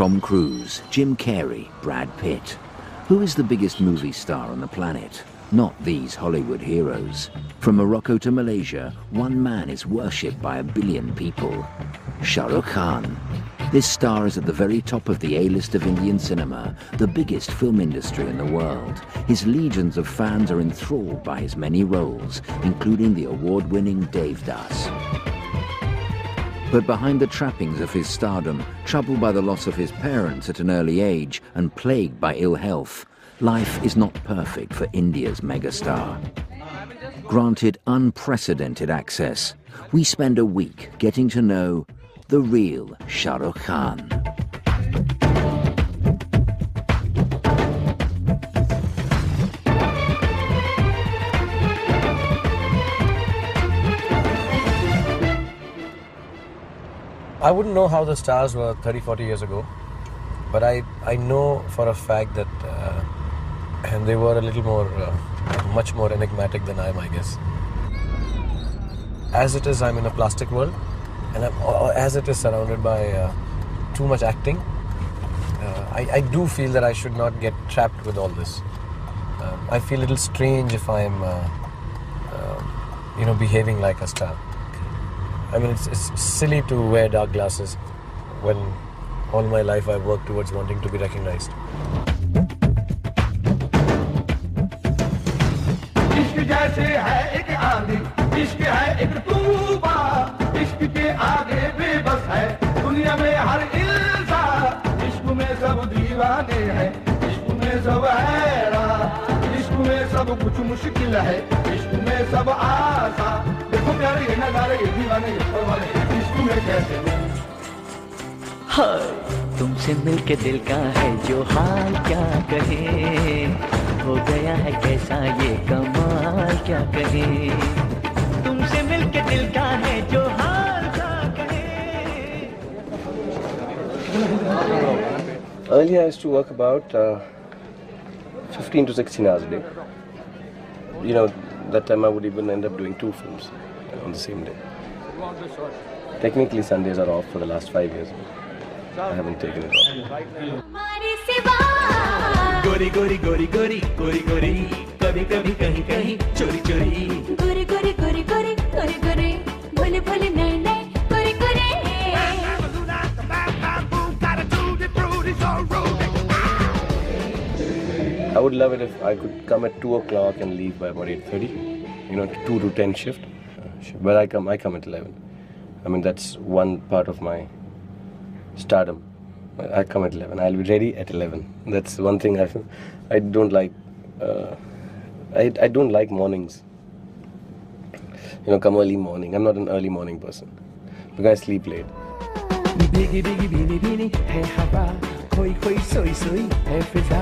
Tom Cruise, Jim Carrey, Brad Pitt. Who is the biggest movie star on the planet? Not these Hollywood heroes. From Morocco to Malaysia, one man is worshipped by 1 billion people. Shah Rukh Khan. This star is at the very top of the A-list of Indian cinema, the biggest film industry in the world. His legions of fans are enthralled by his many roles, including the award-winning Devdas. But behind the trappings of his stardom, troubled by the loss of his parents at an early age and plagued by ill health, life is not perfect for India's megastar. Granted unprecedented access, we spend a week getting to know the real Shah Rukh Khan. I wouldn't know how the stars were 30-40 years ago, but I know for a fact that and they were a little more, much more enigmatic than I am, I guess. As it is, I'm in a plastic world, and as it is surrounded by too much acting, I do feel that I should not get trapped with all this. I feel a little strange if I'm, behaving like a star. I mean, it's silly to wear dark glasses when all my life I've worked towards wanting to be recognized. तुमसे मिलके दिल का है जो हाल क्या कहे हो गया है कैसा ये कमाल क्या कहे तुमसे मिलके दिल का है जो हाल क्या कहे. Earlier I used to work about 15 to 16 hours a day. You know, that time I would even end up doing 2 films on the same day. Technically Sundays are off for the last 5 years. I haven't taken it off. गोरी गोरी गोरी गोरी गोरी गोरी कभी कभी कहीं कहीं चोरी चोरी गोरी गोरी गोरी गोरी गोरी गोरी भोले भोले नए नए गोरी गोरी. I would love it if I could come at 2 o'clock and leave by about 8:30. You know, 2 to 10 shift. But I come at 11. I mean, that's one part of my stardom. I come at 11. I'll be ready at 11. That's one thing I don't like. I don't like mornings. You know, come early morning. I'm not an early morning person because I sleep late. भीगी भीगी भीनी भीनी है हवा खोई खोई सोई सोई है फिजा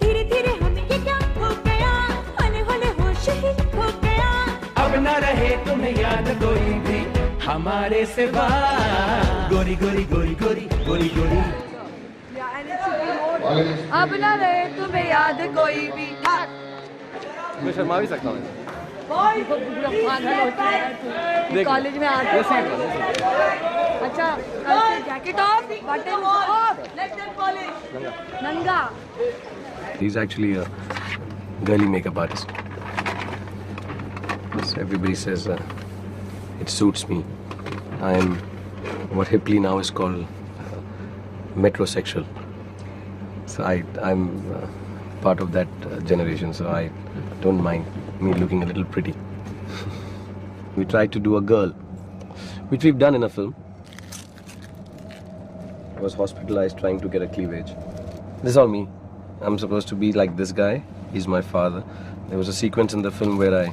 धीरे धीरे हमें ये क्या हो गया होले होले होश ही हो गया अब न रहे तुम्हें याद कोई भी हमारे सिवा गोरी गोरी गोरी गोरी गोरी गोरी अब न रहे तुम्हें याद कोई भी. मैं शर्मा भी सकता हूँ. कॉलेज में आते अच्छा jacket off button of let them college नंगा. He's actually a girly makeup artist. So everybody says it suits me. I am what hipply now is called metrosexual. So I'm part of that generation, so I don't mind me looking a little pretty. We tried to do a girl, which we've done in a film. I was hospitalized trying to get a cleavage. This is all me. I'm supposed to be like this guy. He's my father. There was a sequence in the film where I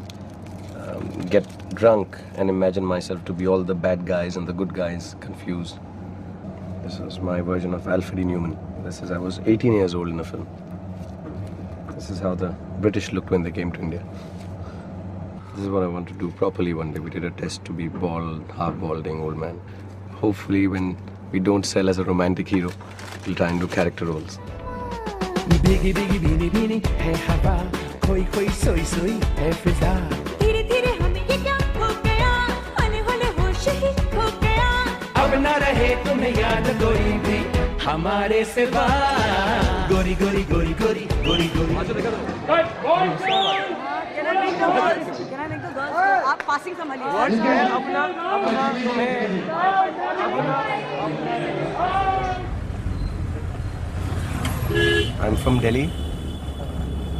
get drunk and imagine myself to be all the bad guys and the good guys confused. This was my version of Alfred E. Newman. I was 18 years old in the film. This is how the British looked when they came to India. This is what I want to do properly one day. We did a test to be bald, half-balding old man. Hopefully when we don't sell as a romantic hero, we'll try and do character roles. भीगी भीगी भीनी भीनी है हवा खोई खोई सोई सोई है फिजा धीरे धीरे हमें ये क्या हो गया होले होले होश ही हो गया अब न रहे तुम्हें याद कोई भी हमारे सिवा गोरी गोरी गोरी गोरी गोरी गोरी आप passing संभालिए I'm from Delhi.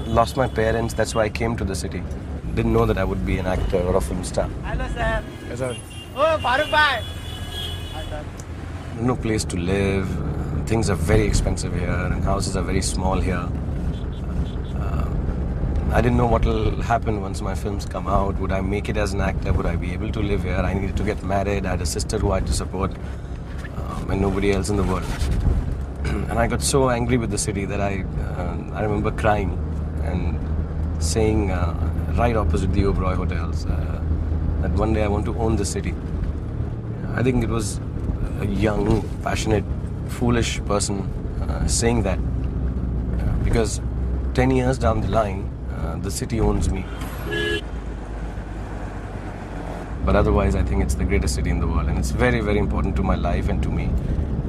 Lost my parents, that's why I came to the city. Didn't know that I would be an actor or a film star. Hello sir. Yes, sir. Oh Farooq bhai. No place to live. Things are very expensive here, and houses are very small here. I didn't know what will happen once my films come out. Would I make it as an actor? Would I be able to live here? I needed to get married. I had a sister who I had to support, and nobody else in the world. And I got so angry with the city that I remember crying and saying right opposite the Oberoi hotels that one day I want to own the city. I think it was a young, passionate, foolish person saying that because 10 years down the line, the city owns me. But otherwise, I think it's the greatest city in the world, and it's very, very important to my life and to me.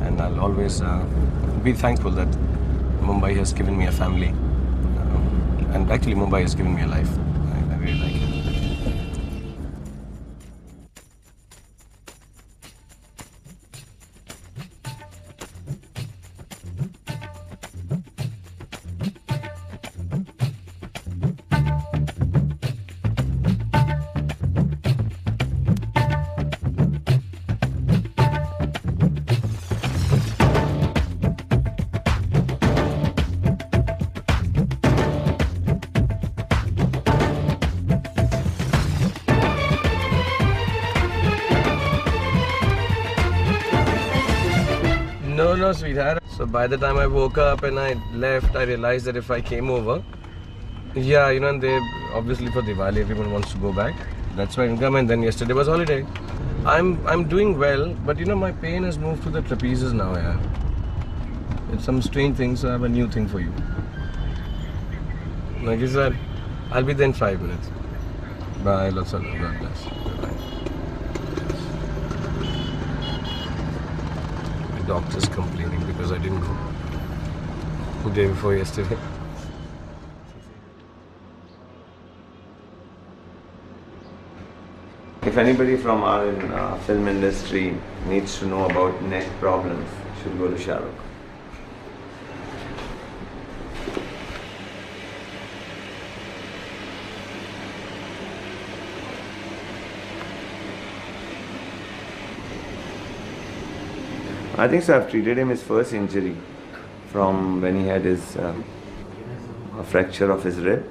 And I'll always be thankful that Mumbai has given me a family, and actually Mumbai has given me a life. I really like it. No, sweetheart. So by the time I woke up and I left, I realized that if I came over, yeah, you know, and they obviously for Diwali everyone wants to go back. That's why I didn't come, and then yesterday was holiday. I'm doing well, but you know my pain has moved to the trapezius now, yeah. It's some strange thing, so I have a new thing for you. Like I said, I'll be there in 5 minutes. Bye, lots of love, God bless. Bye. Doctor's complaining because I didn't go the day before yesterday. If anybody from our film industry needs to know about neck problems, should go to Shah Rukh. I think so. I've treated him his first injury from when he had his a fracture of his rib,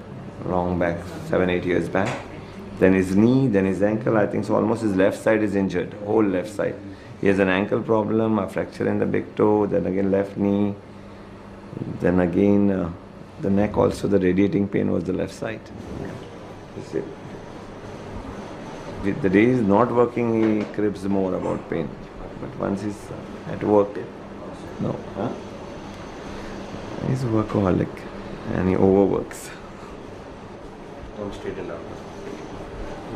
long back, 7-8 years back. Then his knee, then his ankle. I think so. Almost his left side is injured, whole left side. He has an ankle problem, a fracture in the big toe, then again left knee, then again the neck also. The radiating pain was the left side. That's it. The day he's not working, he cribs more about pain. But once he's at work, no. Huh? He's a workaholic and he overworks. Don't straighten out.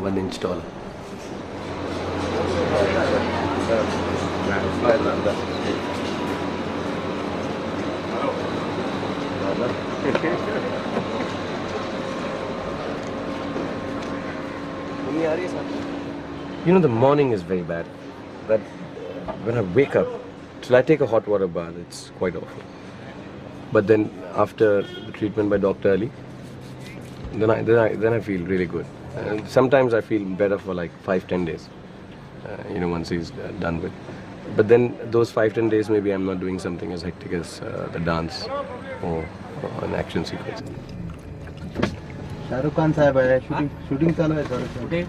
1 inch taller. You know, the morning is very bad. That when I wake up, till I take a hot water bath, it's quite awful. But then after the treatment by Dr. Ali, then I feel really good. And sometimes I feel better for like 5-10 days. You know, once he's done with. But then those 5-10 days, maybe I'm not doing something as hectic as the dance or an action sequence. Shah Rukh Khan sahib hai, shooting chalu hai sir. Okay.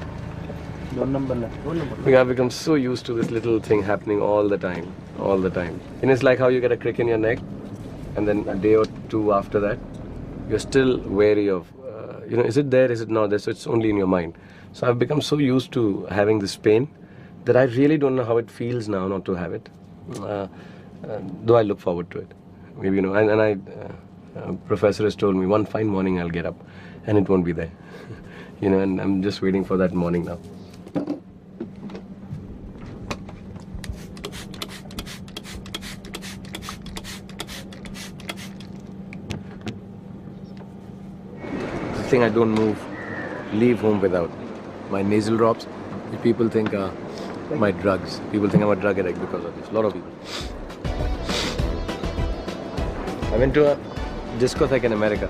I've become so used to this little thing happening all the time. And it's like how you get a crick in your neck, and then a day or two after that, you're still wary of, you know, is it there, is it not there? So it's only in your mind. So I've become so used to having this pain that I really don't know how it feels now not to have it. Though I look forward to it. Maybe, you know, and professor has told me one fine morning I'll get up and it won't be there. You know, and I'm just waiting for that morning now. thing I don't leave home without. My nasal drops. People think my drugs. People think I'm a drug addict because of this. A lot of people. I went to a discotheque in America,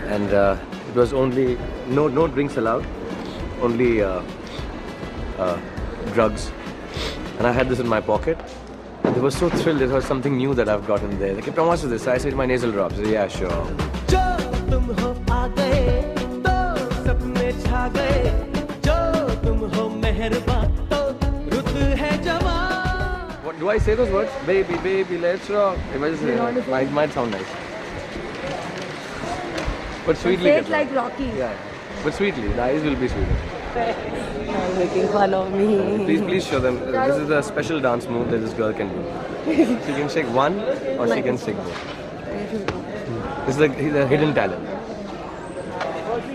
and it was only no drinks allowed, only drugs. And I had this in my pocket. And they were so thrilled. It was something new that I've gotten there. They kept on, what's this? I said, my nasal drops. They said, yeah, sure. What do I say those words? Baby, baby, let's rock. If I just say it might sound nice. But sweetly. Say it like Rocky. Yeah. But sweetly. The eyes will be sweeter. They're making fun of me. Please show them. This is the special dance move that this girl can do. She can shake one or she can shake both. This is the hidden talent.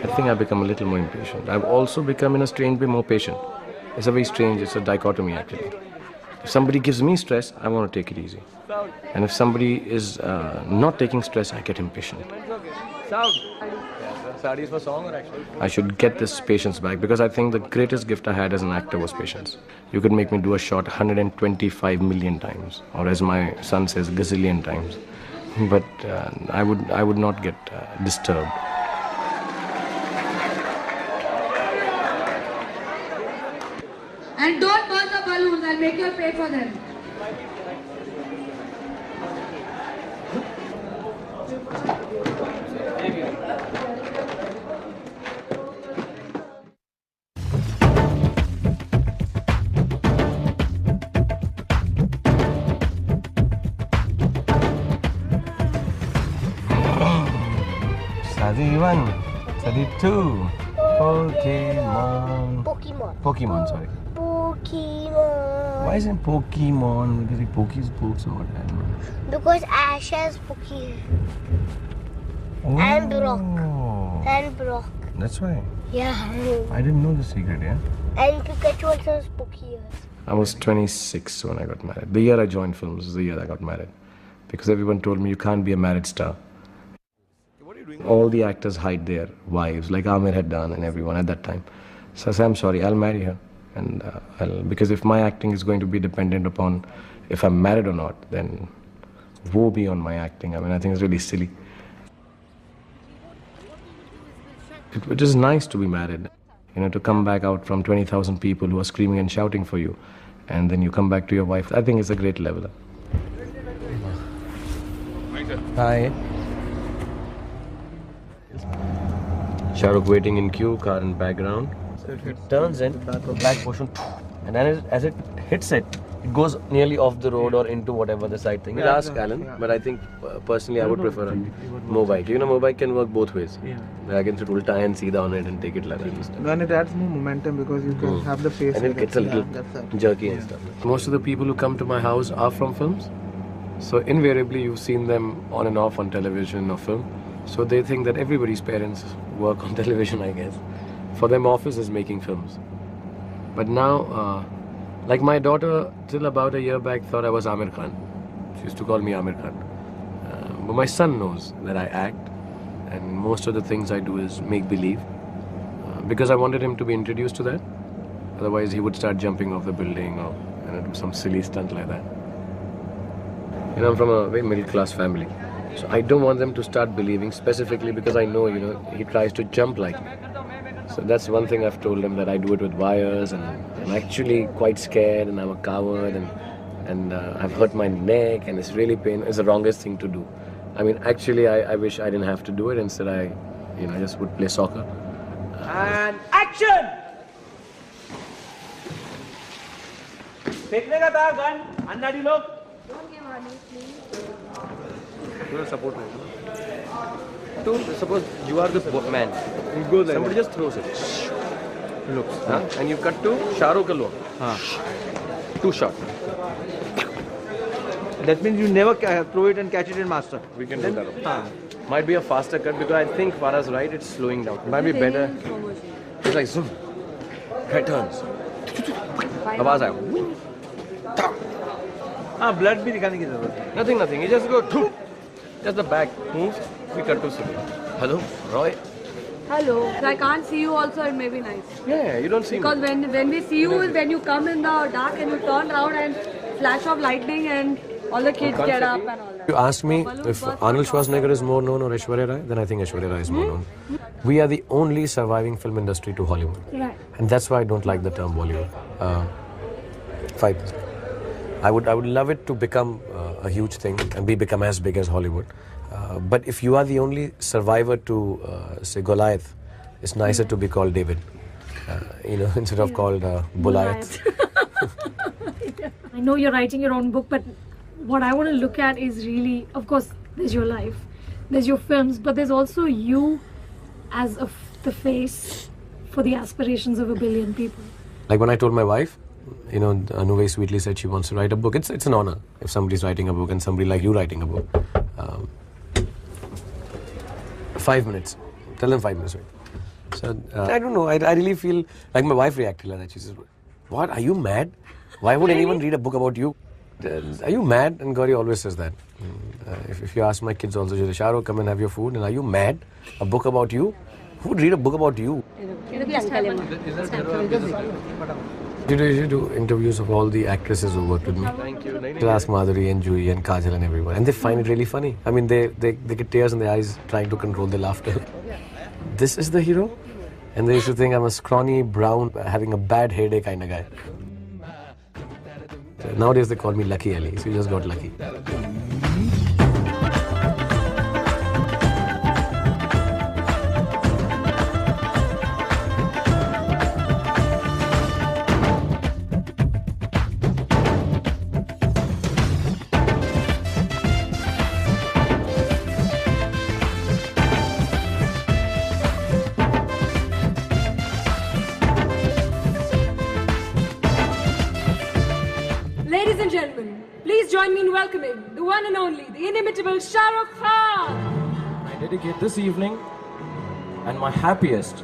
I think I've become a little more impatient. I've also become in a strange way more patient. It's a very strange, it's a dichotomy actually. If somebody gives me stress, I want to take it easy. And if somebody is not taking stress, I get impatient. I should get this patience back because I think the greatest gift I had as an actor was patience. You could make me do a shot 125 million times, or as my son says, gazillion times. But I would not get disturbed. And don't burn the balloons, I'll make you pay for them. Sadi 1, Sadi 2, Pokemon. Pokemon, sorry. Pokemon. Why isn't Pokemon? Because like Poke's books or what? I don't know. Because Ash has Poke. And Brock. And Brock. That's why. Yeah. I didn't know the secret, yeah? And Pikachu also has Poke. I was 26 when I got married. The year I joined films is the year I got married. Because everyone told me you can't be a married star. All the actors hide their wives, like Amir had done and everyone at that time. So I said, I'm sorry, I'll marry her. And because if my acting is going to be dependent upon if I'm married or not, then woe be on my acting. I mean, I think it's really silly. It is nice to be married, you know, to come back out from 20,000 people who are screaming and shouting for you, and then you come back to your wife. I think it's a great leveler. Hi. Shah Rukh waiting in queue, car in background. It turns in, black portion, and then as it hits it, it goes nearly off the road or into whatever the side thing. We'll ask Alan, but I think personally I would prefer a mobile. You know, mobile can work both ways. Yeah. I can sit ulta and see on it and take it like that. And it adds more momentum because you can have the face. And it gets a little jerky and stuff. Most of the people who come to my house are from films. So invariably you've seen them on and off on television or film. So they think that everybody's parents work on television, I guess. For them, office is making films. But now, like my daughter, till about a year back, thought I was Amir Khan. She used to call me Amir Khan. But my son knows that I act, and most of the things I do is make-believe. Because I wanted him to be introduced to that. Otherwise, he would start jumping off the building or do some silly stunt like that. You know, I'm from a very middle-class family. So I don't want them to start believing specifically because I know, you know, he tries to jump like me. So that's one thing I've told him, that I do it with wires and I'm actually quite scared and I'm a coward and I've hurt my neck and it's really painful. It's the wrongest thing to do. I mean, actually, I wish I didn't have to do it. Instead, I just would play soccer. And action! फेंकने का था gun, अन्नाडी लोग. Don't give money, please. You will support me. Suppose you are the man. You go there. Somebody just throws it. Looks. And you cut to Shah Rukh alone. 2 shots. That means you never throw it and catch it in master. We can do that. Might be a faster cut because I think Farah's right, it's slowing down. Might be better. It's like zoom. Head turns. आवाज आएगा. blood भी दिखाने की जरूरत है. Nothing. You just go. Just the back moves. We cut to Sydney. Hello, Roy. Hello. I can't see you also, it may be nice. Yeah, you don't see Because me. when we see you is when you come in the dark and you turn around and flash of lightning and all the kids get up and all that. You ask me if Arnold Schwarzenegger is more known or Aishwarya Rai, then I think Aishwarya Rai is more known. We are the only surviving film industry to Hollywood. Right. And that's why I don't like the term Bollywood. 5%. I would love it to become a huge thing and become as big as Hollywood. But if you are the only survivor to, say, Goliath, it's nicer to be called David, instead of called Goliath. I know you're writing your own book, but what I want to look at is really, of course, there's your life, there's your films, but there's also you as the face for the aspirations of 1 billion people. Like when I told my wife, Anu very sweetly said she wants to write a book. It's an honor if somebody's writing a book and somebody like you writing a book. 5 minutes. Tell them 5 minutes. Right? So I don't know. I really feel like my wife reacted like that. She says, "What? Are you mad? Why would anyone read a book about you? Are you mad?" And Gauri always says that. If you ask my kids also, she says, "Sharo, come and have your food." And are you mad? A book about you? Who would read a book about you? You do interviews of all the actresses who worked with me. Thank you. You'll ask Madhuri and Juhi and Kajal and everyone. And they find it really funny. I mean, they get tears in their eyes trying to control their laughter. This is the hero? And they used to think I'm a scrawny, brown, having a bad hair kind of guy. Nowadays they call me Lucky Ali, so you just got lucky. Ladies and gentlemen, please join me in welcoming the one and only, the inimitable Shah Rukh Khan. I dedicate this evening and my happiest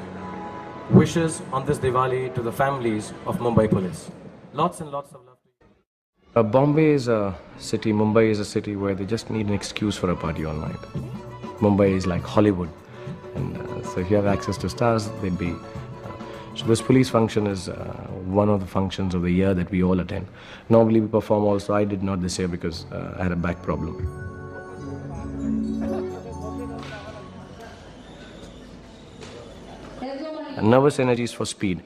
wishes on this Diwali to the families of Mumbai Police. Lots and lots of love to you. Bombay is a city, Mumbai is a city where they just need an excuse for a party all night. Mumbai is like Hollywood. And so if you have access to stars, they'd be... So this police function is one of the functions of the year that we all attend. Normally we perform also. I did not this year because I had a back problem. Nervous energy is for speed.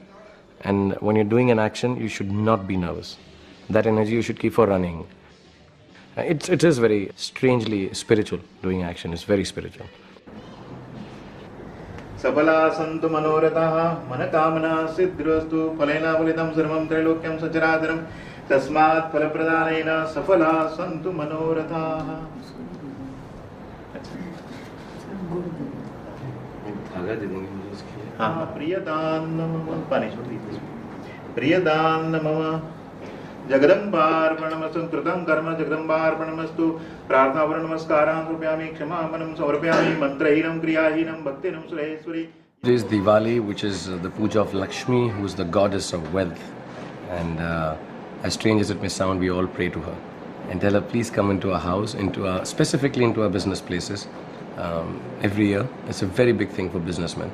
And when you're doing an action, you should not be nervous. That energy you should keep for running. It is very strangely spiritual, doing action. It's very spiritual. Sabala santu manoratah manakamana siddhirastu phalena phalidam sarvam trilokyam sacharacharam tasmat phalapradhanena safala santu manoratah. Priyadanamama Priyadanamama Jagadambarpanamastu Kritam Karma Jagadambarpanamastu Prarthavaram Namaskaram Samurpyami Ksamamanam Samurpyami Mantrahinam Kriyahinam Bhaktinam Sureshwari. It is Diwali, which is the puja of Lakshmi, who is the goddess of wealth. And as strange as it may sound, we all pray to her and tell her, please come into our house, specifically into our business places every year. It's a very big thing for businessmen.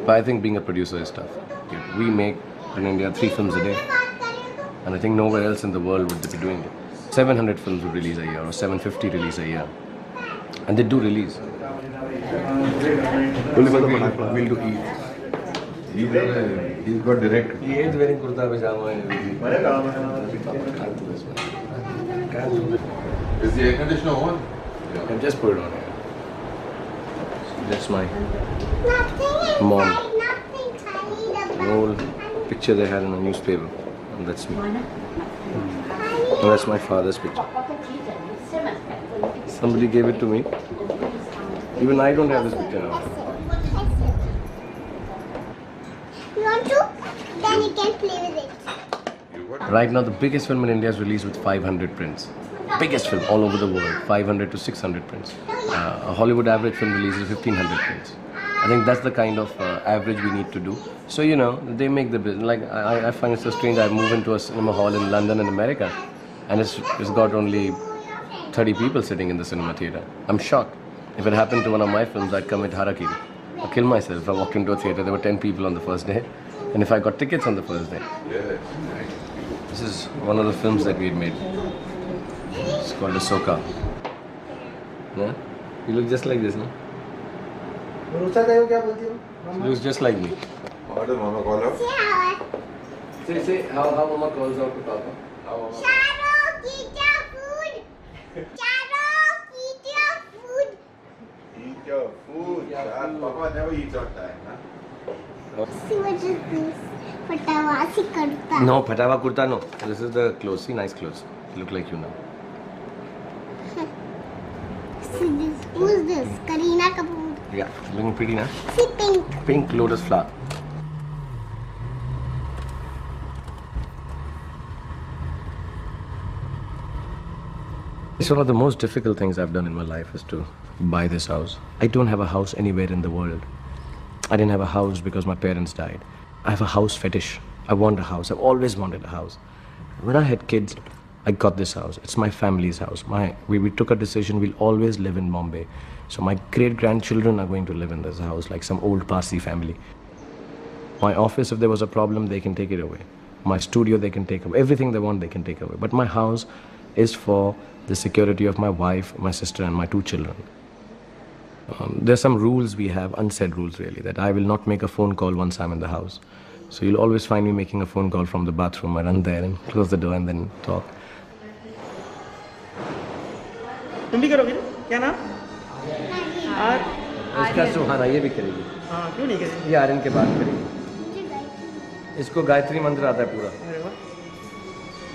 But I think being a producer is tough. We make in India 3 films a day. And I think nowhere else in the world would they be doing it. 700 films would release a year or 750 release a year. And they do release. We'll do Eid. He's got direct. He hates wearing kurta pajama and Is the air conditioner on? I've just put it on here. That's my mom. An old picture they had in a newspaper. And that's me. And that's my father's picture. Somebody gave it to me. Even I don't have this picture now. You want to? Then you can play with it. Right now, the biggest film in India is released with 500 prints. Biggest film all over the world, 500 to 600 prints. A Hollywood average film releases 1500 prints. I think that's the kind of average we need to do. So, they make the business. Like, I find it so strange. I move into a cinema hall in London in America, and it's got only 30 people sitting in the cinema theater. I'm shocked. If it happened to one of my films, I'd commit harakiri. I'll kill myself if I walked into a theatre. There were 10 people on the first day. And if I got tickets on the first day. This is one of the films that we had made. It's called Ahsoka. Yeah? You look just like this, no? She looks just like me. What does Mama call her? Say how Mama calls out to Papa. Shadow, eat your food. Shadow, eat your food. Eat your food. Yeah. Papa never eats on time, huh? See what is this? Patawasi kurta. No, Patawa kurta no. This is the clothes. See, nice clothes. You look like you now. See this? Who's this? Kareena Kapoor. Yeah, looking pretty now. See pink. Pink lotus flower. It's one of the most difficult things I've done in my life is to buy this house. I don't have a house anywhere in the world. I didn't have a house because my parents died. I have a house fetish. I want a house. I've always wanted a house. When I had kids, I got this house. It's my family's house. We took a decision, we'll always live in Bombay. So my great-grandchildren are going to live in this house like some old Parsi family. My office, if there was a problem, they can take it away. My studio, they can take away. Everything they want, they can take away. But my house is for the security of my wife, my sister, and my 2 children. There's some rules we have, unsaid rules really, that I will not make a phone call once I'm in the house. So you'll always find me making a phone call from the bathroom. I run there and close the door and then talk. तुम भी करोगे ना? क्या नाम? इसका सुहाना ये भी करेगी। हाँ, क्यों नहीं करेगी? ये आर्यन के बाद करेगी। इसको गायत्री मंत्र आता है पूरा। अरे वाह।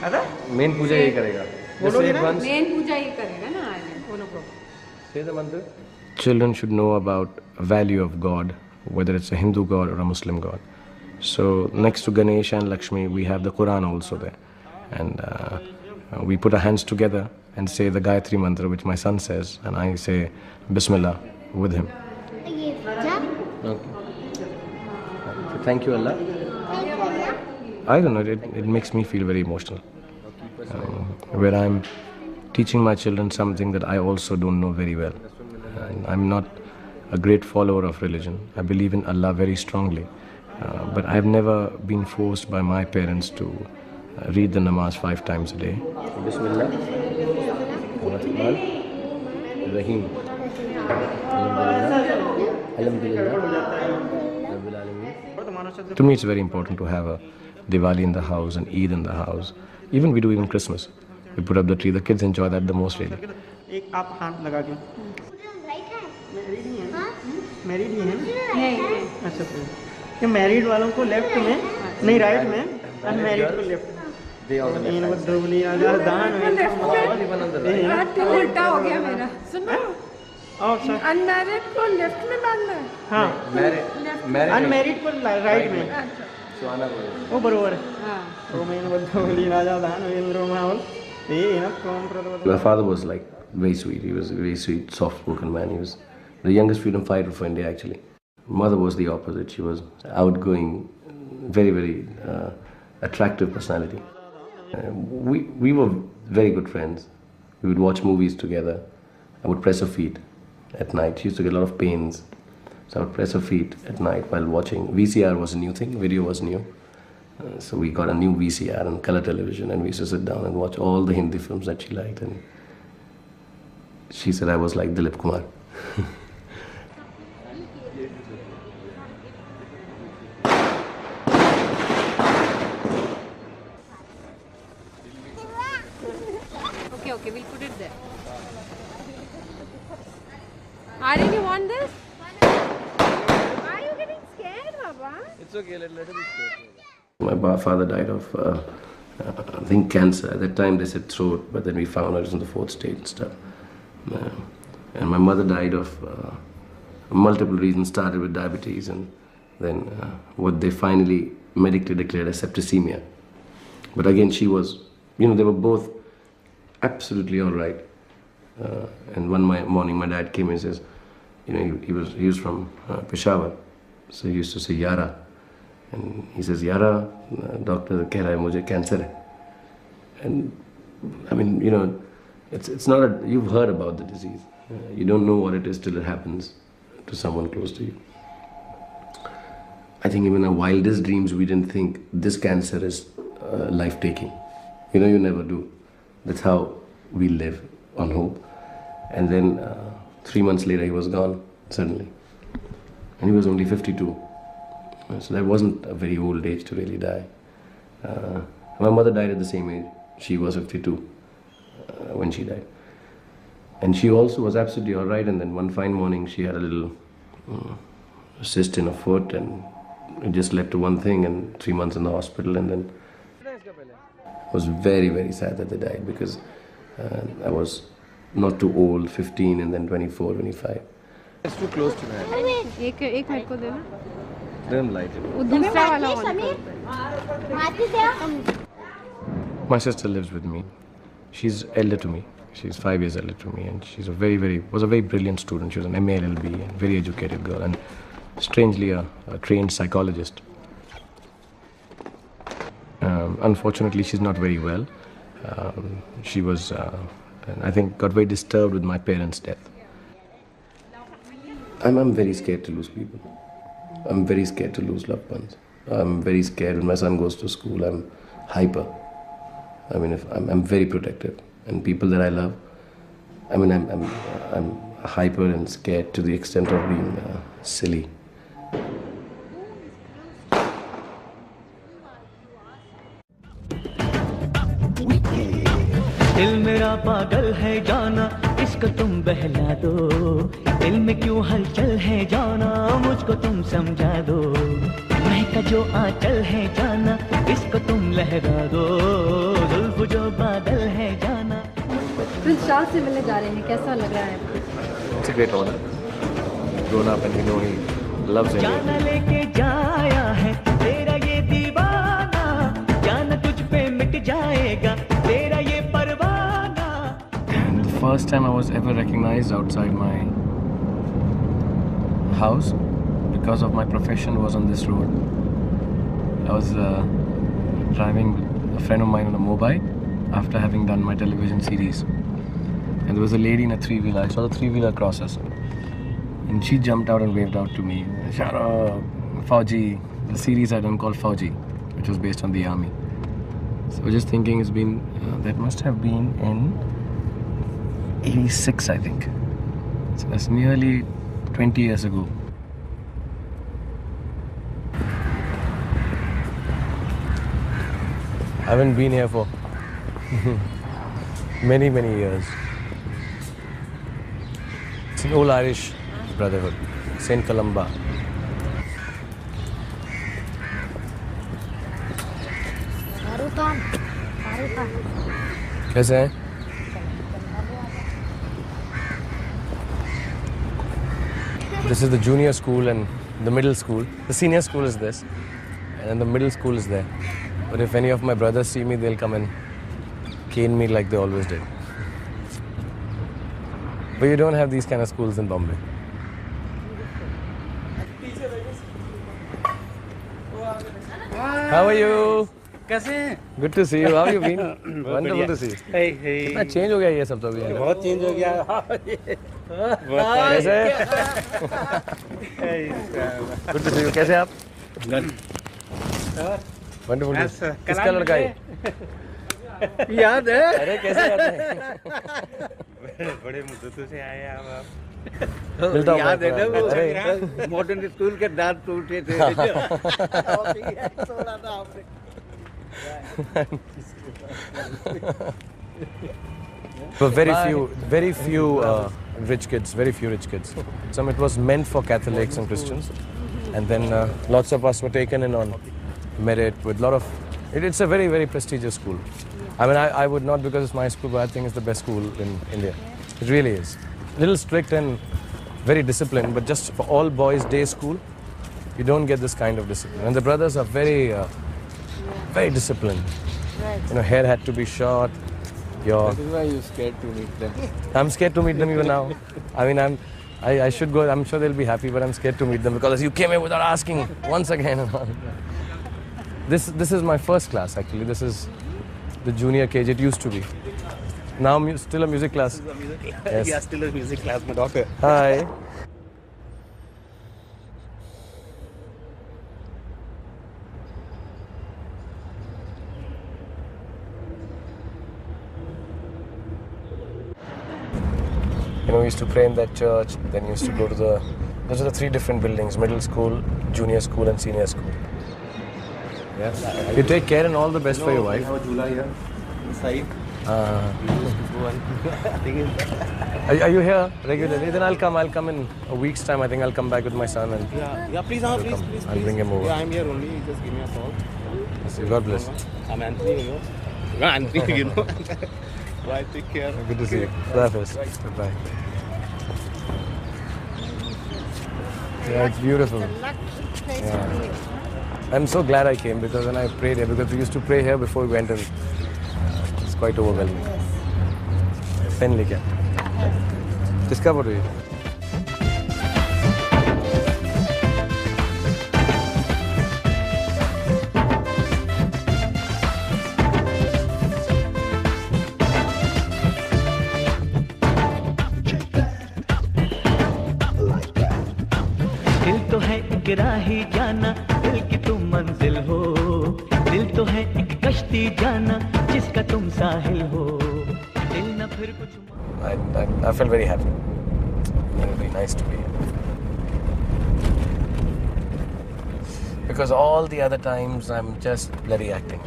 आता? मेन पूजा ये करेगा। बोलोगे ना? मेन पूजा ये करेगा ना Aryan. Say the mantra. Children should know about value of God, whether it's a Hindu God or a Muslim God. So next to Ganesha and Lakshmi, we have the Quran also there. And we put our hands together and say the Gayatri mantra, which my son says, and I say Bismillah with him. Okay. So thank you, Allah. I don't know, it makes me feel very emotional. Where I'm teaching my children something that I also don't know very well. I'm not a great follower of religion. I believe in Allah very strongly. But I've never been forced by my parents to read the namaz 5 times a day. Bismillah. Rahman. Rahim. To me, it's very important to have a Diwali in the house and Eid in the house. Even we do even Christmas. We put up the tree. The kids enjoy that the most really. एक आप हाथ लगा के married he है नहीं अच्छा ये married वालों को लेफ्ट में नहीं राइट में अनमैरिड को लेफ्ट इन बदबली आजा दान उल्टा हो गया मेरा सुनो अनमैरिड को लेफ्ट में बांधना है हाँ अनमैरिड को राइट में वो बरोबर है तो मैं इन बदबली आजा दान वीरेंद्र माहौल My father was like very sweet. He was a very sweet, soft-spoken man. He was the youngest freedom fighter for India, actually. Mother was the opposite. She was outgoing, very, very attractive personality. We were very good friends. We would watch movies together. I would press her feet at night. She used to get a lot of pains. So I would press her feet at night while watching. VCR was a new thing. Video was new. So we got a new VCR and color television, and we used to sit down and watch all the Hindi films that she liked. And she said I was like Dilip Kumar. Okay, we'll put it there. Aryan, you want this? Why are you getting scared, Baba? It's okay, let her be scared. My father died of, I think, cancer. At that time they said throat, but then we found out it was in the 4th stage and stuff. And my mother died of multiple reasons, started with diabetes, and then what they finally medically declared as septicemia. But again, she was, they were both absolutely all right. And one morning my dad came and says, he was from Peshawar, so he used to say Yara. And he says, Yara, doctor keh raha hai mujhe cancer hai. And I mean, it's not you've heard about the disease. You don't know what it is till it happens to someone close to you. I think even in our wildest dreams, we didn't think this cancer is life-taking. You know, you never do. That's how we live, on hope. And then 3 months later, he was gone, suddenly. And he was only 52. So that wasn't a very old age to really die. My mother died at the same age. She was 52 when she died. And she also was absolutely all right. And then one fine morning, she had a little cyst in her foot, and it just led to one thing, and 3 months in the hospital. And then I was very, very sad that they died, because I was not too old, 15 and then 24, 25. It's too close to me. एक मेरे को देना. Don't light it. वो दूसरा वाला on कर. My sister lives with me. She's elder to me. She's 5 years elder to me, and she's was a very brilliant student. She was an MA LLB, and very educated girl, and strangely a trained psychologist. Unfortunately, she's not very well. She was, I think, got very disturbed with my parents' death. I'm very scared to lose people. I'm very scared to lose loved ones. I'm very scared when my son goes to school. I'm hyper. I mean, I'm very protective, and people that I love, I mean, I'm hyper and scared to the extent of being silly. दिल मेरा पागल है जाना, इसको तुम बहला दो। दिल में क्यों हलचल है जाना, मुझको तुम समझा दो। महका जो आंचल है जाना, इसको तुम लहरा दो। जुल्फ जो बादल है जाना। प्रिंस चार्ल्स से मिलने जा रहे हैं, कैसा लग रहा है? It's a great honor. Grown up, and you know he loves India. जाना लेके जाया है तेरा ये दीवाना, जाना तुझ पे मिट जाएगा तेरा ये परवाना। And the first time I was ever recognized outside my house because of my profession was on this road. I was driving with a friend of mine on a mobile after having done my television series, and there was a lady in a three-wheeler. I saw the three-wheeler cross us, and she jumped out and waved out to me. Shara, Fauji, the series I done called Fauji, which was based on the army. So just thinking, it's been that must have been in '86, I think. So that's nearly 20 years ago. I haven't been here for many years. It's an old Irish brotherhood, St. Columba. कैसे हैं? This is the junior school and the middle school. The senior school is this, and then the middle school is there. But if any of my brothers see me, they'll come and cane me like they always did. But you don't have these kind of schools in Bombay. How are you? कैसे हैं? Good to see you. How have you been? Wonderful to see you. Hey, hey. कितना change हो गया ये सब तो अभी? बहुत change हो गया। कैसे? Good to see you. कैसे आप? Good. Wonderful to see you. किसका लड़का है? याद है? अरे कैसे याद है? बड़े मुद्दतों से आए हैं आप। मिलता हूँ याद है ना वो अरे मॉडर्न स्कूल के दांत टूटे थे। तोड़ा था आपने। But very few rich kids, very few rich kids. So it was meant for Catholics and Christians, and then lots of us were taken in on merit with lot of. It's a very prestigious school. I mean, I would not because it's my school, but I think it's the best school in India. It really is. A little strict and very disciplined, but just for all boys day school, you don't get this kind of discipline. And the brothers are very disciplined. Right. You know, hair had to be short. That is why you're scared to meet them. I'm scared to meet them even now. I mean, I should go. I'm sure they'll be happy, but I'm scared to meet them because you came here without asking once again. This is my first class actually. This is the junior KG. It used to be. Now still a music class. Yes. Yeah, still a music class, my daughter. Hi. used to pray in that church. Then used to go to those are the 3 different buildings: middle school, junior school, and senior school. Yeah. You take care and all the best for your wife. We have a Jula here inside. Are you here regularly? Then I'll come in a week's time. I think I'll come back with my son and Please, I'll bring him over. Yeah, I'm here only. Just give me a call. God bless. I'm Anthony, you know. Yeah, Anthony, you know. Right, take care. Good to see you. Goodbye. Yeah, it's beautiful. Yeah. I'm so glad I came because when I prayed here, because we used to pray here before we went, and it's quite overwhelming. Pen लेके किसका photo ये? दिल तो है एक राही जाना, दिल की तुम मंजिल हो। दिल तो है एक कश्ती जाना, जिसका तुम साहिल हो। दिल न फिर कुछ। I felt very happy. Very nice to be here. Because all the other times I'm just bloody acting.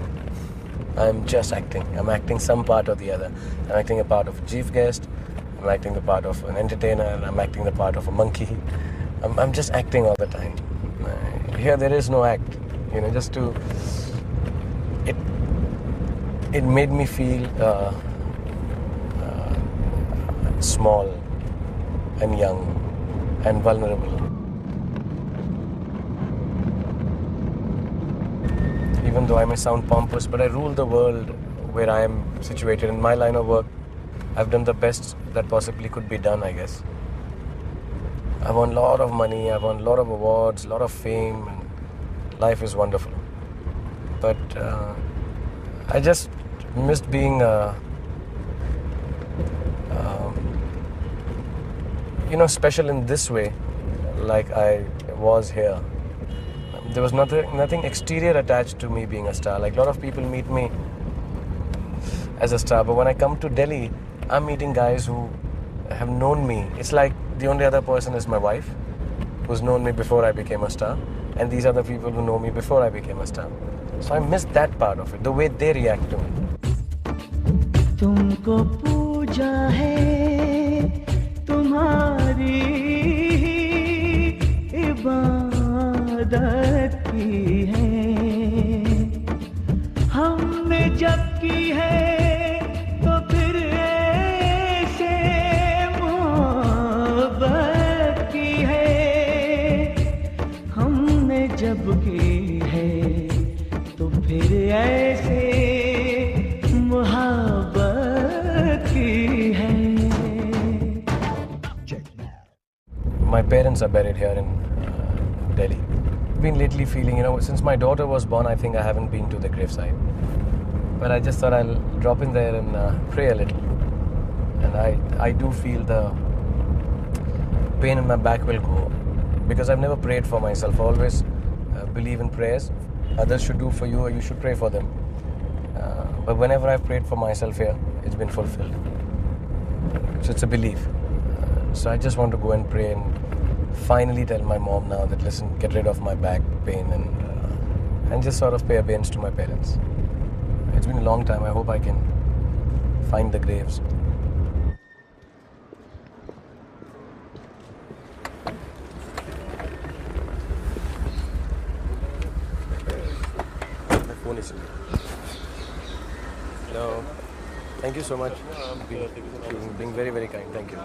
I'm just acting. I'm acting some part or the other. I'm acting a part of a chief guest. I'm acting the part of an entertainer. And I'm acting the part of a monkey. I'm just acting all the time. Here there is no act. You know, just to... It made me feel small and young and vulnerable. Even though I may sound pompous, but I rule the world where I am situated. In my line of work, I've done the best that possibly could be done, I guess. I've won a lot of money, I've won a lot of awards, a lot of fame, and life is wonderful. But I just missed being special in this way, like I was here. There was nothing exterior attached to me being a star. Like a lot of people meet me as a star, but when I come to Delhi, I'm meeting guys who have known me. It's like the only other person is my wife, who's known me before I became a star, and these are the people who know me before I became a star. So I missed that part of it, the way they react to me. तुमको पूजा है, तुम्हारी इबादत की है, हमने जब की है तो फिर ऐसे मोहब्बत की है, हमने जब की है तो फिर ऐसे मोहब्बत की है. My parents are buried here in Delhi. I've been lately feeling, since my daughter was born, I think I haven't been to the graveside. But I just thought I'll drop in there and pray a little. And I do feel the pain in my back will go. Because I've never prayed for myself. I always believe in prayers. Others should do for you or you should pray for them. But whenever I've prayed for myself here, it's been fulfilled. So it's a belief. So I just want to go and pray and finally tell my mom now that, listen, get rid of my back pain and just sort of pay obedience to my parents. It's been a long time. I hope I can find the graves. My phone is in. Hello. Thank you so much. Being very, very kind. Thank you.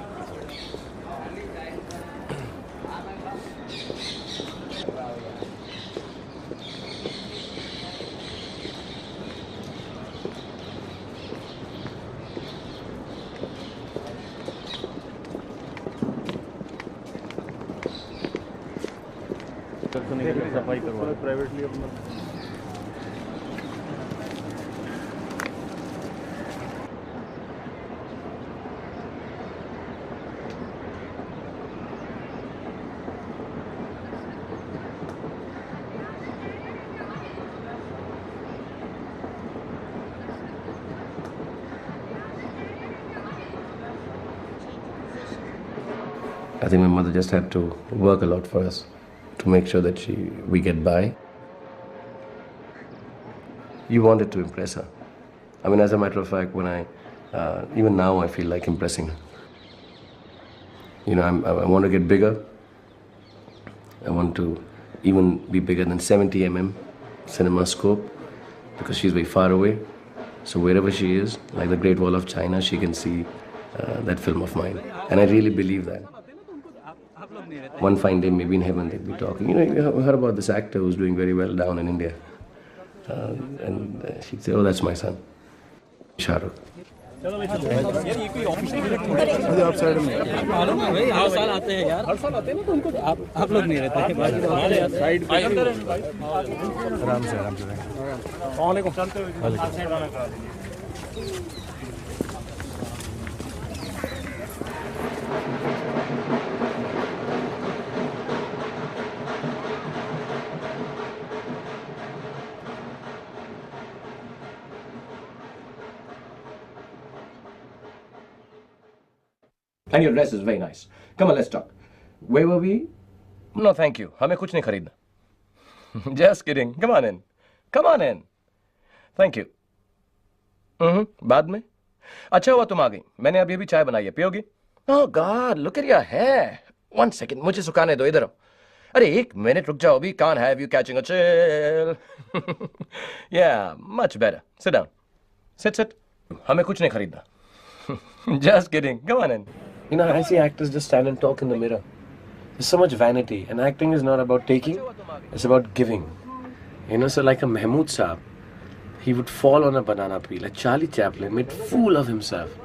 सफाई करवा privately अपना I think my mother just had to work a lot for us to make sure that we get by. You wanted to impress her. I mean, as a matter of fact, when even now I feel like impressing her. You know, I want to get bigger. I want to even be bigger than 70 mm cinema scope because she's very far away. So wherever she is, like the Great Wall of China, she can see that film of mine. And I really believe that. One fine day, maybe in heaven, they'll be talking. You know, you heard about this actor who's doing very well down in India. And she'd say, oh, that's my son, Shah Rukh. आप side में हर साल आते हैं यार हर साल आते हैं ना तो उनको आप लोग नहीं रहते हैं साइड पे आराम से वालेकुम And your dress is very nice. Come on, let's talk. Where were we? No, thank you. हमें कुछ नहीं खरीदना. Just kidding. Come on in. Come on in. Thank you. बाद में? अच्छा हुआ तुम आ गई. मैंने अभी भी चाय बनाई है. पियोगी? Oh God, look at your hair. 1 second. मुझे सुखाने दो इधर. अरे 1 minute रुक जाओ अभी. Can't have you catching a chill. Yeah, much better. Sit down. Sit. हमें कुछ नहीं खरीदना. Just kidding. Come on in. You know, I see actors just stand and talk in the mirror. There's so much vanity, and acting is not about taking, it's about giving. You know, so like a Mahmood Saab, he would fall on a banana peel, like Charlie Chaplin made fool of himself.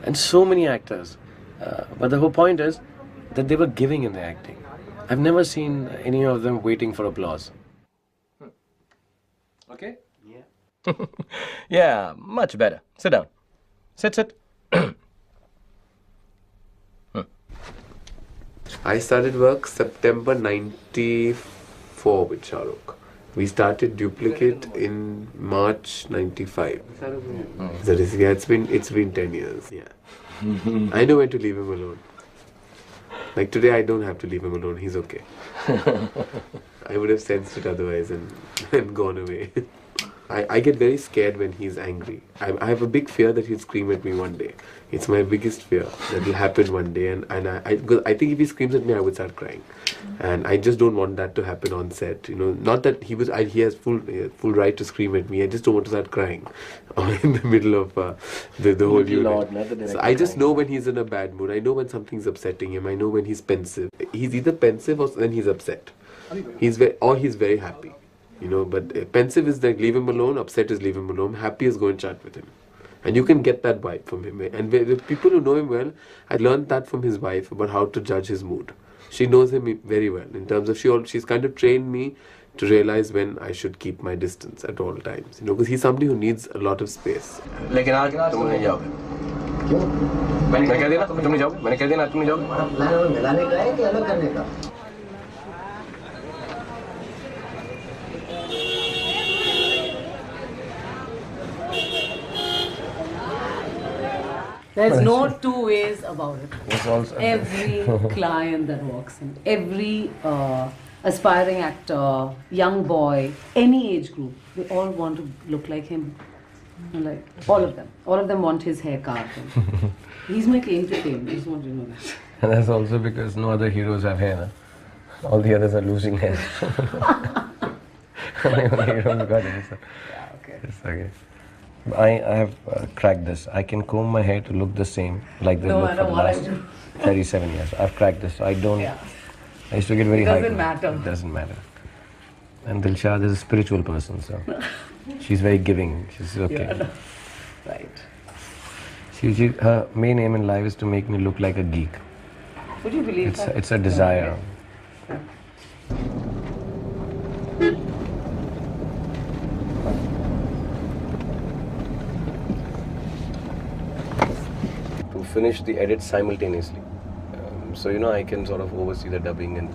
And so many actors. But the whole point is that they were giving in their acting. I've never seen any of them waiting for applause. Okay? Yeah. Yeah, much better. Sit down. Sit. I started work September 94 with Shah Rukh. We started Duplicate in March 95. So it's been 10 years. Yeah. I know when to leave him alone. Like today, I don't have to leave him alone. He's okay. I would have sensed it otherwise and gone away. I get very scared when he's angry. I have a big fear that he'll scream at me one day. It's my biggest fear that will happen one day. And I think if he screams at me, I would start crying. And I just don't want that to happen on set. You know, not that he has full right to scream at me. I just don't want to start crying in the middle of the whole unit. So I just know when he's in a bad mood. I know when something's upsetting him. I know when he's pensive. He's either pensive or then he's upset. He's very happy. You know, but pensive is like leave him alone, upset is leave him alone, happy is go and chat with him. And you can get that vibe from him. And the people who know him well, I learned that from his wife about how to judge his mood. She knows him very well in terms of she's kind of trained me to realize when I should keep my distance at all times. You know, because he's somebody who needs a lot of space. लेकिन आज तुम नहीं जाओगे. क्यों? मैंने कह दिया ना तुम नहीं जाओगे. मैंने कह दिया ना तुम नहीं जाओगे. प्लान मिलाने का है कि अलग करने का? There's no two ways about it. Every client that walks in, every aspiring actor, young boy, any age group, they all want to look like him. Like all of them want his hair carved. He's my claim to fame. I just want you to know that. And that's also because no other heroes have hair. Huh? All the others are losing hair. The only hero got it. So. Yeah, okay. It's okay. I have cracked this. I can comb my hair to look the same like the look for the last 37 years. I've cracked this. So I don't. Yeah. I used to get very high. It doesn't matter. It doesn't matter. And Dilshad is a spiritual person, so she's very giving. She's okay. Yeah, no. Right. Her main aim in life is to make me look like a geek. Would you believe that? It's a desire. Yeah. To finish the edit simultaneously. So, you know, I can sort of oversee the dubbing, and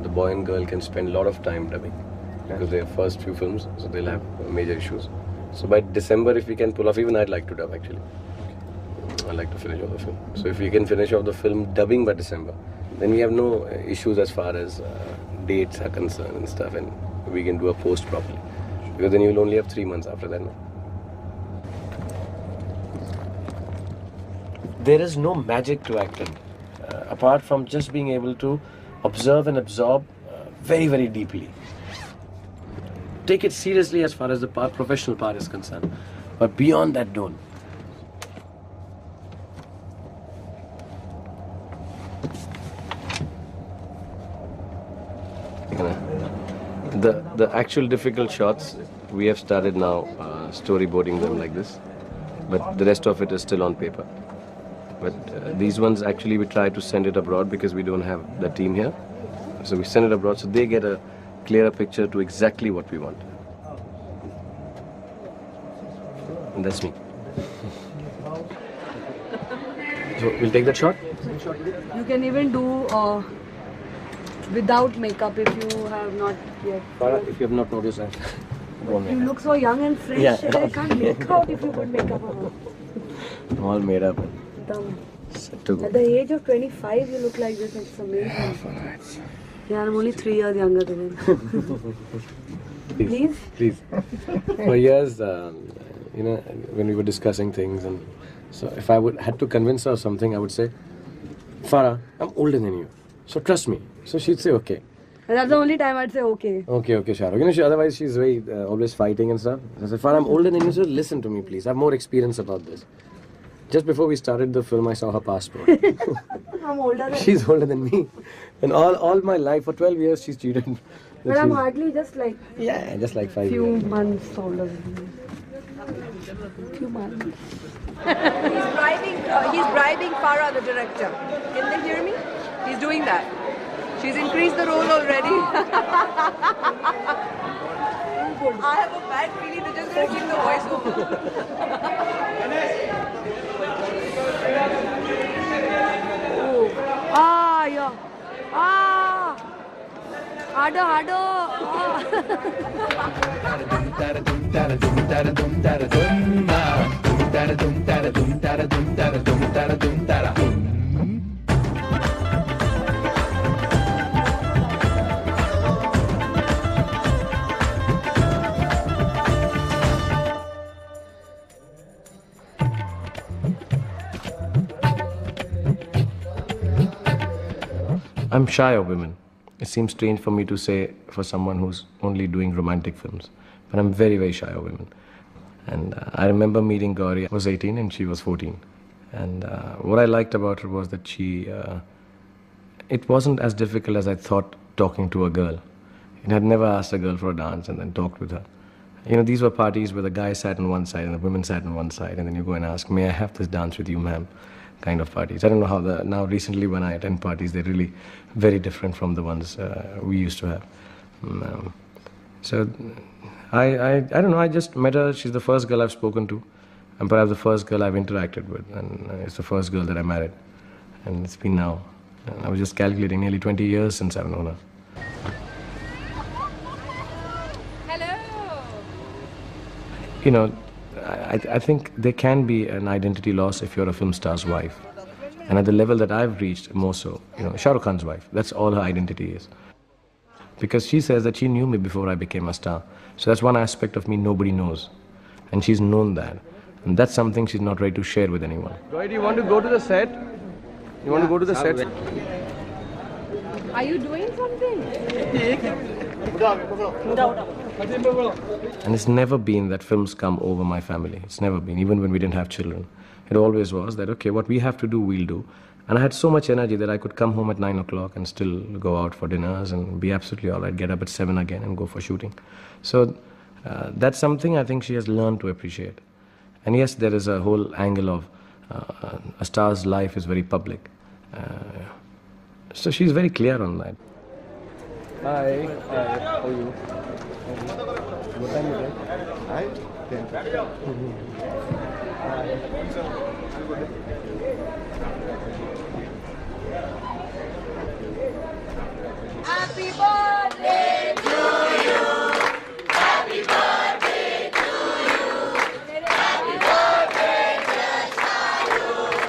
the boy and girl can spend a lot of time dubbing because they're first few films, so they'll have major issues. So by December, if we can pull off, even I'd like to dub actually. I like to finish off the film. So if we can finish off the film dubbing by December, then we have no issues as far as dates are concerned and stuff, and we can do a post properly. Because then you will only have 3 months after that. No? There is no magic to acting, apart from just being able to observe and absorb very, very deeply. Take it seriously as far as the professional part is concerned, but beyond that, don't. The actual difficult shots, we have started now storyboarding them like this, but the rest of it is still on paper. But these ones actually we try to send it abroad because we don't have the team here. So we send it abroad so they get a clearer picture to exactly what we want. And that's me. So we'll take that shot? You can even do without makeup if you have not yet. Farah, if you have not noticed, you look so young and fresh. Yeah. I can't make out if you put makeup on. I'm all made up. At the age of 25, you look like this. It's amazing. Yeah, I'm only 3 years younger than him. Please? Please. For years, you know, when we were discussing things, and so if I had to convince her of something, I would say, Farah, I'm older than you, so trust me. So she'd say, okay. And that's the only time I'd say okay. Okay, Shahrukh. You know, otherwise she's very always fighting and stuff. I said, Farah, I'm older than you, so listen to me, please. I have more experience about this. Just before we started the film, I saw her passport. I'm older than She's older than me. And all my life, for 12 years, she's cheated. But I'm hardly just like... Yeah, just like 5 few years. months older than you. Few months. He's bribing Farah, the director. Can they hear me? He's doing that. She's increased the role already. I have a bad feeling they're just going to keep the voice over. Ah, yeah. Ah. I'm shy of women. It seems strange for me to say for someone who's only doing romantic films, but I'm very, very shy of women. And I remember meeting Gauri. I was 18 and she was 14. And what I liked about her was that it wasn't as difficult as I thought talking to a girl. I had never asked a girl for a dance and then talked with her. You know, these were parties where the guy sat on one side and the women sat on one side, and then you go and ask, may I have this dance with you, ma'am? Kind of parties. I don't know how now recently when I attend parties, they're really very different from the ones we used to have. So I don't know, I just met her. She's the first girl I've spoken to, and perhaps the first girl I've interacted with, and it's the first girl that I married. And it's been now, I was just calculating, nearly 20 years since I've known her. Hello. You know, I think there can be an identity loss if you're a film star's wife. And at the level that I've reached, more so, you know, Shah Rukh Khan's wife, that's all her identity is. Because she says that she knew me before I became a star. So that's one aspect of me nobody knows. And she's known that. And that's something she's not ready to share with anyone. Roy, do you want to go to the set? You want to go to the set? Are you doing something? And it's never been that films come over my family. It's never been, even when we didn't have children. It always was that, okay, what we have to do, we'll do. And I had so much energy that I could come home at 9 o'clock and still go out for dinners and be absolutely all right, get up at 7 again and go for shooting. So that's something I think she has learned to appreciate. And yes, there is a whole angle of a star's life is very public. So she's very clear on that. Hi. How are you? What time is it? Hi. 10. Happy birthday to you. Happy birthday to you. Happy birthday, dear Shahrukh.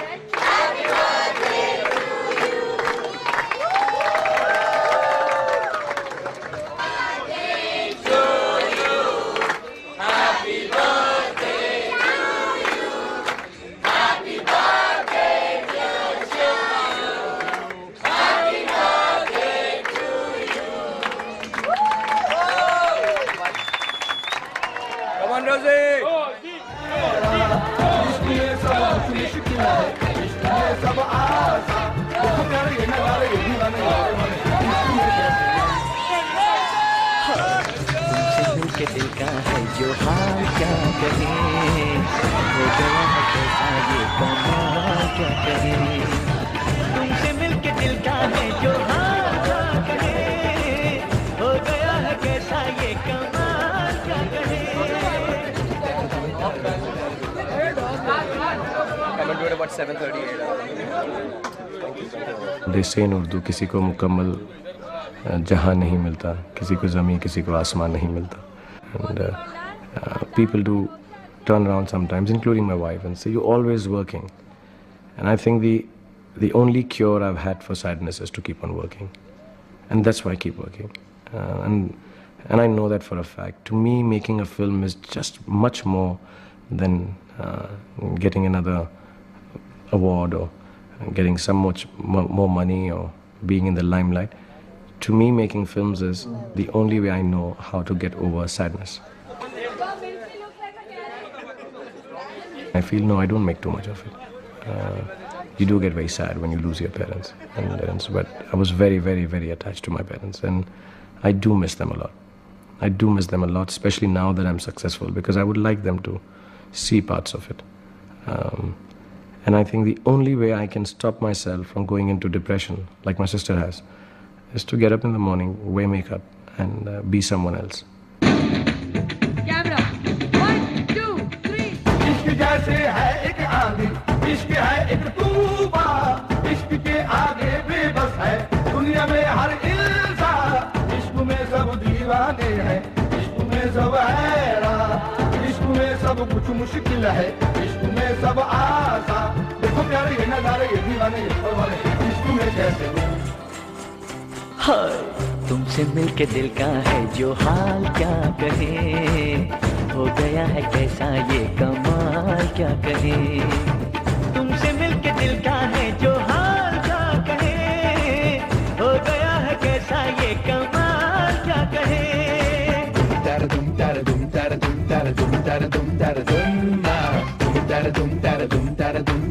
कुछ मुश्किल है इश्क में सब आसान देखो प्यार ये नजारा ये दीवाना तुमसे मिलके दिल का है जो हाल क्या कहे हो गया है कैसा ये कमाल क्या कहे तुमसे मिलके दिल का है जो हाल क्या कहे हो गया है कैसा ये कमाल क्या कहे I'm doing about 7:38. They say in Urdu किसी को मुकम्मल जहाँ नहीं मिलता किसी को ज़मीन किसी को आसमान नहीं मिलता and people do turn around sometimes including my wife and say you're always working and I think the only cure I've had for sadness is to keep on working and that's why I keep working and I know that for a fact. To me making a film is just much more than getting another award or getting some much more money or being in the limelight. To me, making films is the only way I know how to get over sadness. I feel no, I don't make too much of it. You do get very sad when you lose your parents, but I was very, very, very attached to my parents, and I do miss them a lot. I do miss them a lot, especially now that I'm successful, because I would like them to see parts of it. And I think the only way I can stop myself from going into depression, like my sister has, is to get up in the morning, wear makeup, and be someone else. Camera. 1, 2, 3. इश्क जैसे है एक आंधी, इश्क है एक तूफान, इश्क के आगे बेबस है दुनिया में हर इंसान, इश्क में सब दीवाने हैं, इश्क में सब हैरान, इश्क में सब कुछ मुश्किल है, इश्क में सब आसान, देखो प्यारे ये नजारे ये दीवाने ये परवाने, इश्क में कैसे तुमसे मिलके दिल का है जो हाल क्या कहे हो गया है कैसा ये कमाल क्या कहे तुमसे मिलके दिल का है जो हाल क्या कहे हो गया है कैसा ये कमाल क्या कहे dum da dum da dum da dum da dum da dum da dum da dum da dum da dum da dum